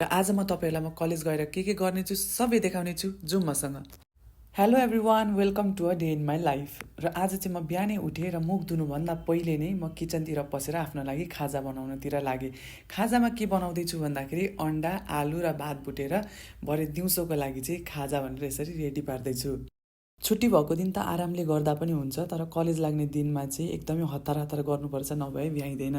र आज म तपाईहरुलाई कलेज गएर के गर्ने छु सबै देखाउने छु जुम मसँग। Hello everyone, welcome to a day in my life. र आज चाहिँ म बिहानै उठेँ र मुख धुनुभन्दा पहिले नै म किचनतिर पसेर आफ्नो लागि खाजा बनाउनतिर लागेँ। खाजामा के बनाउँदैछु भन्दाखेरि अन्डा, आलु र भात भुटेर भरे दिउँसोको लागि चाहिँ खाजा भनेर यसरी रेडी पार्दैछु। छुट्टी भएको दिन त आरामले गर्दा पनि हुन्छ, तर कलेज लाग्ने दिनमा चाहिँ एकदमै हतार हतार गर्नुपर्छ, नभए भ्याइँदैन।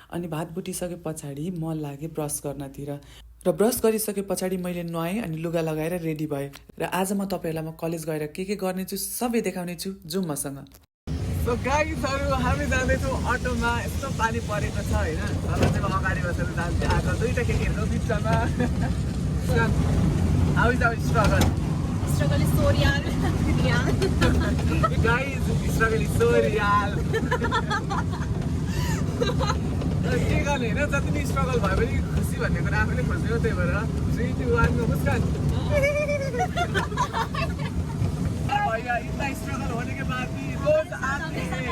अनि भात भुटिसके पछाडि म लागेँ ब्रस गर्नतिर र ब्रस गरिसके पछाडि मैले नुहाएँ अनि लुगा लगाएर रेडी भएँ। र आज म तपाईहरुलाई कलेज गएर के गर्ने छु सबै देखाउने छु जुम मसँग। सो गाइजहरु, हामी जाँदैछौँ अटोमा। यस्तो पानी परेको छ हैन, तर चाहिँ म अगाडि बसेर जान्छु। आएको दुईटा केटीहरुको बिचमा how is our struggle? Struggle is so real. Yeah. Guys struggle is so real. के गर्ने हैन, जति पनि स्ट्रगल भए पनि खुसी भन्ने कुरा आफैले खोज्ने हो। त्यही भएर 3, 2, 1 को मुस्कान। भैया इतना स्ट्रगल होने के बाद भी रोज आते हैं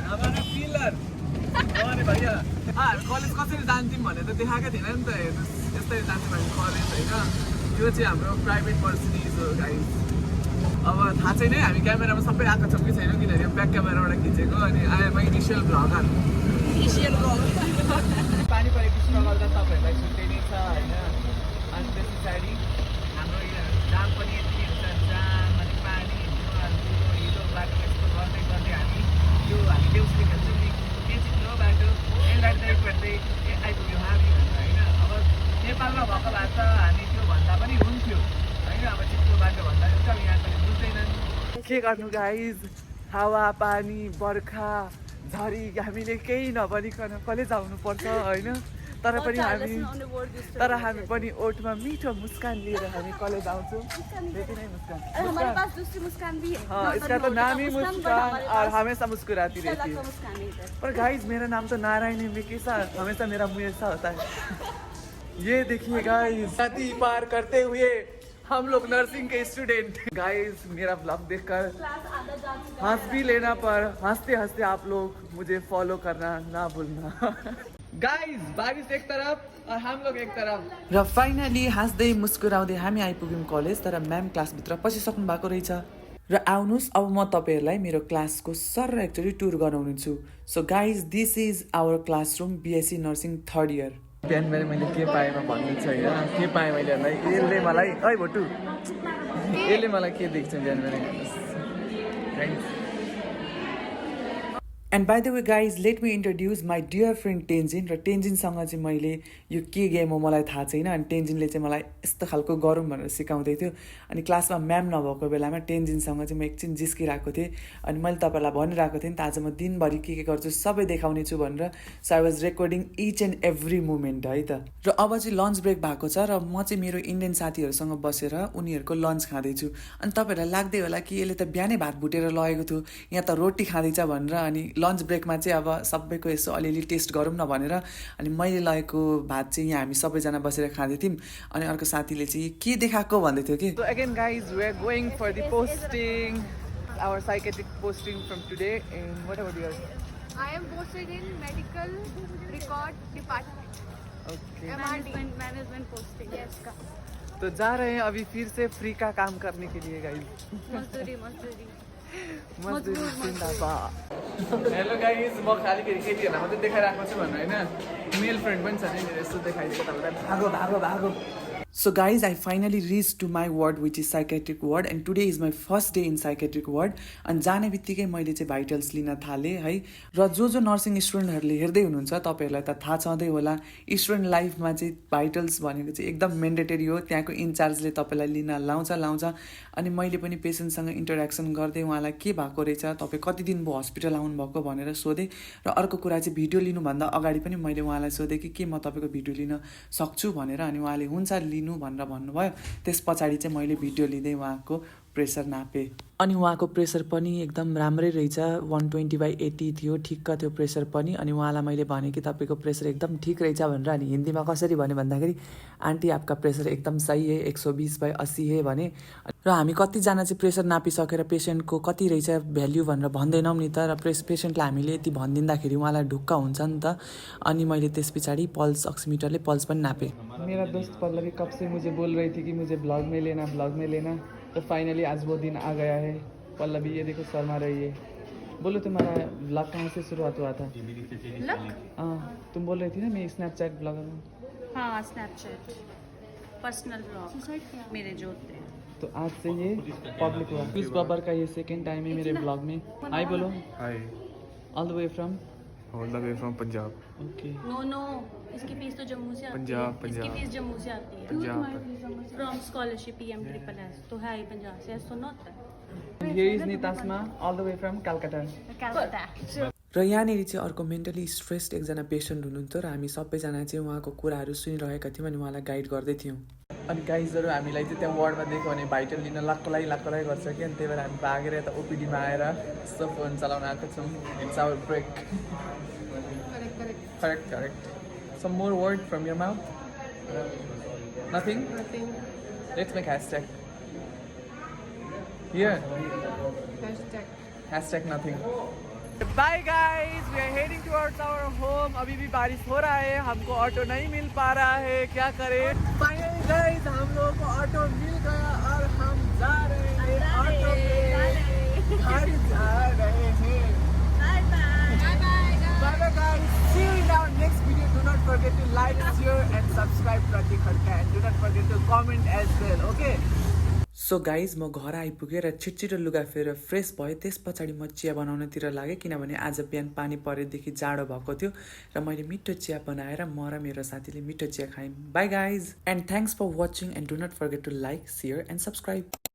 हमारा पिलर हमारे भैया। कलेज कसरी जान्थ्यौँ भने त देखाएकै थिएन नि त। हेर्नुहोस्, यस्तै जान्थ्यौँ हामी कलेज होइन। यो चाहिँ हाम्रो प्राइभेट पर्सनिज हो गाइज। अब थाहा छैन हामी क्यामेरामा सबै आएको छौँ कि छैन, किनभने ब्याक क्यामेराबाट खिचेको। अनि आएमा इनिसियल भ्लगर पानी परेको स्ट्रगल त तपाईँहरूलाई छुट्टै नै छ होइन। अनि त्यस पछाडि हाम्रो जाम पनि यति हुन्छ, जाम अनि पानी हिलो बाटो यस्तो गर्दै गर्दै हामी देउसले खेल्छौँ नि के चित्रो बाटो गर्दै आइपुग्यो हामी भनेर होइन। अब नेपालमा भएको भए त हामी त्यो भन्दा पनि हुन्थ्यो होइन। अब चित्रो बाटो भन्दा पनि त यहाँ पनि बुझ्दैनन्। के गर्नु गाइज, हावा पानी बर्खा झरी हामीले केही नभनिकन कलेज आउनुपर्छ होइन। तर हामी पनि ओठमा मिठो मुस्कान लिएर हामी कलेज आउँछौँ। यति नै मुस्कान। इसका तो नाम ही मुस्कान और हमेशा मुस्कुराती रहती है। पर गाइज मेरा नाम तो नारायणी मिकिसा, हमेशा मेरा मुंह ऐसा होता है। ये देखिए गाइज, नदी पार करते हुए हम लोग नर्सिंग के स्टूडेंट। गाइज मेरा ब्लॉग देखकर हंस भी लेना, पर हंसते हंसते आप लोग मुझे फॉलो करना ना भूलना। गाइज बारिश एक तरफ और हम लोग एक तरफ। र फाइनली हाँस्दै मुस्कुराउँदै हामी आइपुग्यौँ कलेज। तर म्याम क्लासभित्र पसिसक्नु भएको रहेछ। र आउनुहोस् अब म तपाईहरुलाई मेरो क्लासको सर एकचोटि टुर गराउनेछु। So guys this is our classroom, BSc nursing 3rd year. बिहान मैले के पाएँ भन्नु छ होइन। के पाएँ मैले भन्दा यसले मलाई ओइ भोटु यसले मलाई के देख्छ बिहान and by the way guys, let me introduce my dear friend Tenzin. र टेन्जिनसँग चाहिँ मैले यो के गेम हो मलाई थाहा छैन। अनि टेन्जिनले चाहिँ मलाई यस्तो खालको गरौँ भनेर सिकाउँदै थियो। अनि क्लासमा म्याम नभएको बेलामा टेन्जिनसँग चाहिँ म एकछिन जिस्किरहेको थिएँ। अनि मैले तपाईँलाई भनिरहेको थिएँ नि त आज म दिनभरि के गर्छु सबै देखाउने छु भनेर। So I was recording each and every moment है त। र अब चाहिँ लन्च ब्रेक भएको छ र म चाहिँ मेरो इन्डियन साथीहरूसँग बसेर उनीहरूको लन्च खाँदैछु। अनि तपाईँहरूलाई लाग्दै होला कि यसले त बिहानै भात भुटेर लगेको थियो, यहाँ त रोटी खाँदैछ भनेर। अनि लन्च ब्रेकमा चाहिँ अब सबैको यसो अलिअलि टेस्ट गरौँ न भनेर अनि मैले लगेको भात चाहिँ यहाँ हामी सबैजना बसेर खाँदै थियौँ। अनि अर्को साथीले चाहिँ के देखाएको भन्दै थियो कि। So again guys, we are going for the posting, our psychiatric posting from today. And what about yours? I am posted in medical record department. Okay. Management posting. Yes का. तो जा रहे हैं अभी फिर से फ्री का काम करने के लिए गाइस। मजदूरी मजदुरी जिन्दाबाद। हेलो गाइस, म खाली केटीहरूलाई मात्रै देखाइरहेको छु भन्नु होइन। मेल फ्रेन्ड पनि छ नि मेरो, यस्तो देखाइदिएको तपाईँलाई। भागो। So guys, I finally reached to my ward which is psychiatric ward and today is my first day in psychiatric ward. अनि जाने बित्तिकै मैले चाहिँ भाइटल्स लिन थालेँ है। र जो नर्सिङ स्टुडेन्टहरूले हेर्दै हुनुहुन्छ तपाईँहरूलाई त थाहा छँदै होला, स्टुडेन्ट लाइफमा चाहिँ भाइटल्स भनेको चाहिँ एकदम मेन्डेटरी हो। त्यहाँको इन्चार्जले तपाईँलाई लिन लाउँछ। अनि मैले पनि पेसेन्टसँग इन्टरेक्सन गर्दै उहाँलाई के भएको रहेछ, तपाईँ कति दिन भयो हस्पिटल आउनुभएको भनेर सोधेँ। र अर्को कुरा चाहिँ भिडियो लिनुभन्दा अगाडि पनि मैले उहाँलाई सोधेँ कि के म तपाईँको भिडियो लिन सक्छु भनेर। अनि उहाँले हुन्छ लिनु भनेर भन्नुभयो। त्यस पछाडि चाहिँ मैले भिडियो लिँदै उहाँको प्रेसर नापेँ अनि उहाँको प्रेसर पनि एकदम राम्रै रहेछ 120/80 थियो ठिक्क थियो प्रेसर पनि अनि उहाँलाई मैले भनेँ कि तपाईँको प्रेसर एकदम ठिक रहेछ भनेर अनि हिन्दीमा कसरी भने भन्दाखेरि आन्टी आपका प्रेसर एकदम सही है 120/80 है भने र हामी कतिजना चाहिँ प्रेसर नापिसकेर पेसेन्टको कति रहेछ भ्याल्यु भनेर भन्दैनौँ नि त र पेसेन्टलाई हामीले यति भनिदिँदाखेरि उहाँलाई ढुक्क हुन्छ नि त अनि मैले त्यस पछाडि पल्स अक्सिमिटरले पल्स पनि नापेँ मेरा दोस्त पल्लवी कब से मुझे बोल रही थी कि मुझे ब्लॉग में लेना तो फाइनली आज वो दिन आ गया है पल्लवी ये देखो शर्मा रही है बोलो तुम्हारा ब्लॉग कहाँ से शुरुआत हुआ था हाँ तुम बोल रही थी ना मैं स्नैपचैट ब्लॉगर हूँ हाँ स्नैपचैट पर्सनल ब्लॉग मेरे जो होते हैं तो आज से ये पब्लिक हुआ क्रिस बब्बर का ये सेकंड टाइम है मेरे ब्लॉग में हाय बोलो hi all the way from Punjab okay no इसकी फीस तो जम्मू से आती पंजाब, है इसकी पंजाब। फीस जम्मू से आती है Punjab from scholarship PM SSS तो है ही पंजाब से सुना होता है here is Nitasma all the way from Calcutta र यहाँनिर चाहिँ अर्को मेन्टली स्ट्रेस्ड एकजना पेसेन्ट हुनुहुन्थ्यो र हामी सबैजना चाहिँ उहाँको कुराहरू सुनिरहेका थियौँ अनि उहाँलाई गाइड गर्दै थियौँ अनि गाइजहरू हामीलाई चाहिँ त्यहाँ वार्डमा देख्यो भने भाइटल लिन लक्कलाई गर्छ कि अनि त्यही भएर हामी भागेर यता ओपिडीमा आएर यस्तो फोन चलाउन आएको छौँ it's our break correct some more word from your mouth nothing let's make #. Here. # nothing. Bye guys, we are heading towards our home. अभी भी बारिश हो रहा है, हमको ऑटो नहीं मिल पा रहा है, क्या करें? Finally guys, हम लोगों को ऑटो मिल गया और हम जा रहे हैं ऑटो पे घर जा रहे हैं. Bye guys, see you in our next video. Do not forget to like, share and subscribe Pratik Khadka and do not forget to comment as well, okay? So guys म घर आइपुगेँ र छिटो लुगा फेरेर फ्रेस भयो त्यस पछाडि म चिया बनाउनतिर लागेँ किनभने आज बिहान पानी परेदेखि जाडो भएको थियो र मैले मिठो चिया बनाएर म र मेरो साथीले मिठो चिया खायौँ bye guys and thanks for watching and do not forget to like share and subscribe